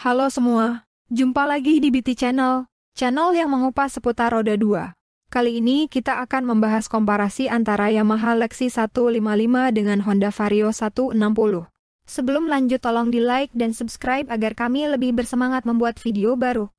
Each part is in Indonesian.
Halo semua, jumpa lagi di BT Channel, channel yang mengupas seputar roda 2. Kali ini kita akan membahas komparasi antara Yamaha Lexi 155 dengan Honda Vario 160. Sebelum lanjut tolong di like dan subscribe agar kami lebih bersemangat membuat video baru.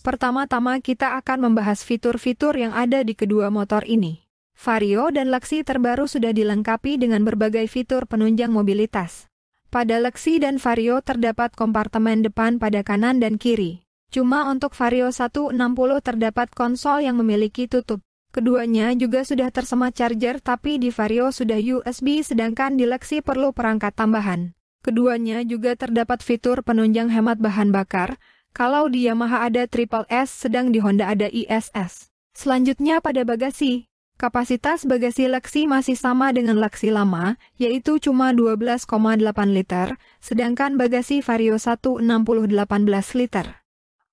Pertama-tama kita akan membahas fitur-fitur yang ada di kedua motor ini. Vario dan Lexi terbaru sudah dilengkapi dengan berbagai fitur penunjang mobilitas. Pada Lexi dan Vario terdapat kompartemen depan pada kanan dan kiri. Cuma untuk Vario 160 terdapat konsol yang memiliki tutup. Keduanya juga sudah tersemat charger, tapi di Vario sudah USB sedangkan di Lexi perlu perangkat tambahan. Keduanya juga terdapat fitur penunjang hemat bahan bakar. Kalau di Yamaha ada Triple S, sedang di Honda ada ISS. Selanjutnya pada bagasi. Kapasitas bagasi Lexi masih sama dengan Lexi lama, yaitu cuma 12,8 liter, sedangkan bagasi Vario 160 18 liter.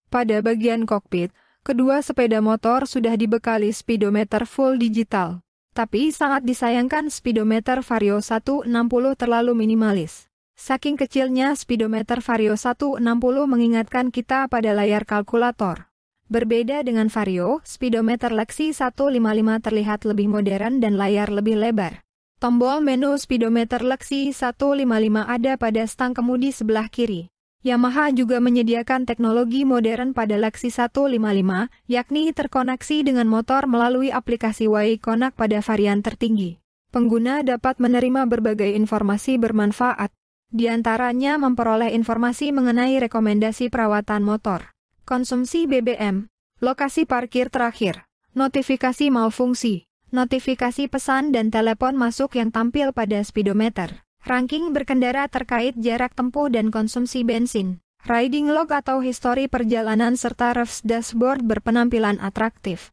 Pada bagian kokpit, kedua sepeda motor sudah dibekali speedometer full digital. Tapi sangat disayangkan speedometer Vario 160 terlalu minimalis. Saking kecilnya speedometer Vario 160 mengingatkan kita pada layar kalkulator. Berbeda dengan Vario, speedometer Lexi 155 terlihat lebih modern dan layar lebih lebar. Tombol menu speedometer Lexi 155 ada pada stang kemudi sebelah kiri. Yamaha juga menyediakan teknologi modern pada Lexi 155, yakni terkoneksi dengan motor melalui aplikasi Y-Connect pada varian tertinggi. Pengguna dapat menerima berbagai informasi bermanfaat. Di antaranya memperoleh informasi mengenai rekomendasi perawatan motor, konsumsi BBM, lokasi parkir terakhir, notifikasi malfungsi, notifikasi pesan dan telepon masuk yang tampil pada speedometer, ranking berkendara terkait jarak tempuh dan konsumsi bensin, riding log atau histori perjalanan serta reverse dashboard berpenampilan atraktif.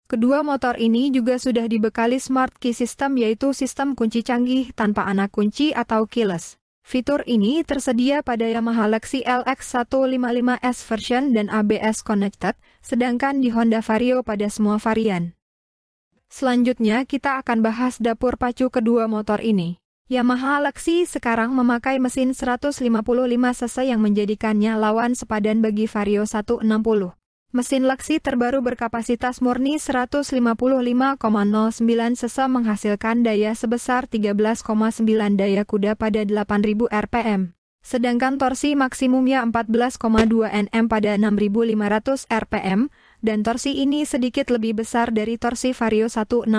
Kedua motor ini juga sudah dibekali Smart Key System, yaitu sistem kunci canggih tanpa anak kunci atau keyless. Fitur ini tersedia pada Yamaha Lexi LX 155S version dan ABS Connected, sedangkan di Honda Vario pada semua varian. Selanjutnya kita akan bahas dapur pacu kedua motor ini. Yamaha Lexi sekarang memakai mesin 155 cc yang menjadikannya lawan sepadan bagi Vario 160. Mesin Lexi terbaru berkapasitas murni 155,09 cc menghasilkan daya sebesar 13,9 daya kuda pada 8.000 rpm. Sedangkan torsi maksimumnya 14,2 Nm pada 6.500 rpm, dan torsi ini sedikit lebih besar dari torsi Vario 160.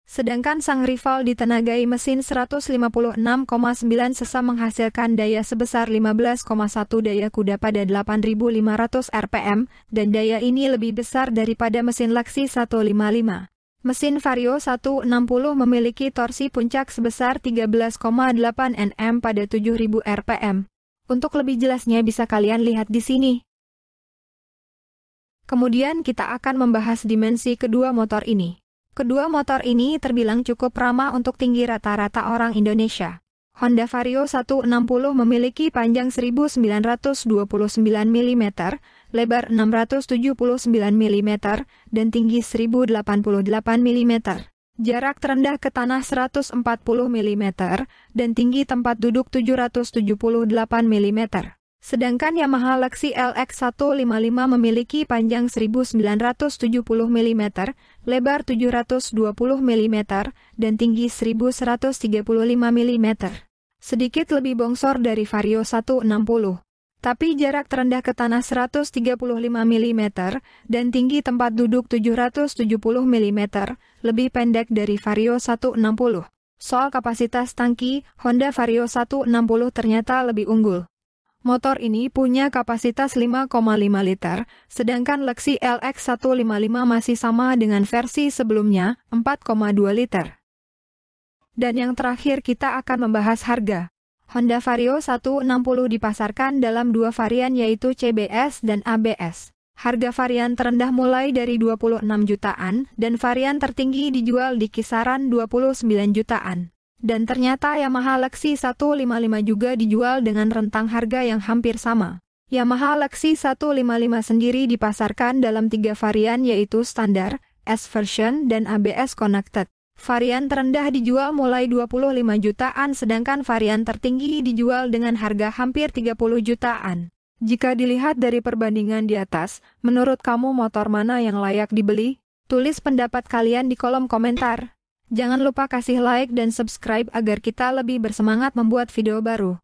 Sedangkan sang rival ditenagai mesin 156,9 cc menghasilkan daya sebesar 15,1 daya kuda pada 8.500 rpm, dan daya ini lebih besar daripada mesin Lexi 155. Mesin Vario 160 memiliki torsi puncak sebesar 13,8 Nm pada 7.000 rpm. Untuk lebih jelasnya bisa kalian lihat di sini. Kemudian kita akan membahas dimensi kedua motor ini. Kedua motor ini terbilang cukup ramah untuk tinggi rata-rata orang Indonesia. Honda Vario 160 memiliki panjang 1929 mm, lebar 679 mm, dan tinggi 1088 mm. Jarak terendah ke tanah 140 mm, dan tinggi tempat duduk 778 mm. Sedangkan Yamaha Lexi LX 155 memiliki panjang 1970 mm, lebar 720 mm, dan tinggi 1135 mm. Sedikit lebih bongsor dari Vario 160. Tapi jarak terendah ke tanah 135 mm, dan tinggi tempat duduk 770 mm, lebih pendek dari Vario 160. Soal kapasitas tangki, Honda Vario 160 ternyata lebih unggul. Motor ini punya kapasitas 5,5 liter, sedangkan Lexi LX 155 masih sama dengan versi sebelumnya, 4,2 liter. Dan yang terakhir kita akan membahas harga. Honda Vario 160 dipasarkan dalam dua varian, yaitu CBS dan ABS. Harga varian terendah mulai dari 26 jutaan, dan varian tertinggi dijual di kisaran 29 jutaan. Dan ternyata Yamaha Lexi 155 juga dijual dengan rentang harga yang hampir sama. Yamaha Lexi 155 sendiri dipasarkan dalam 3 varian yaitu standar, S version, dan ABS connected. Varian terendah dijual mulai 25 jutaan sedangkan varian tertinggi dijual dengan harga hampir 30 jutaan. Jika dilihat dari perbandingan di atas, menurut kamu motor mana yang layak dibeli? Tulis pendapat kalian di kolom komentar. Jangan lupa kasih like dan subscribe agar kita lebih bersemangat membuat video baru.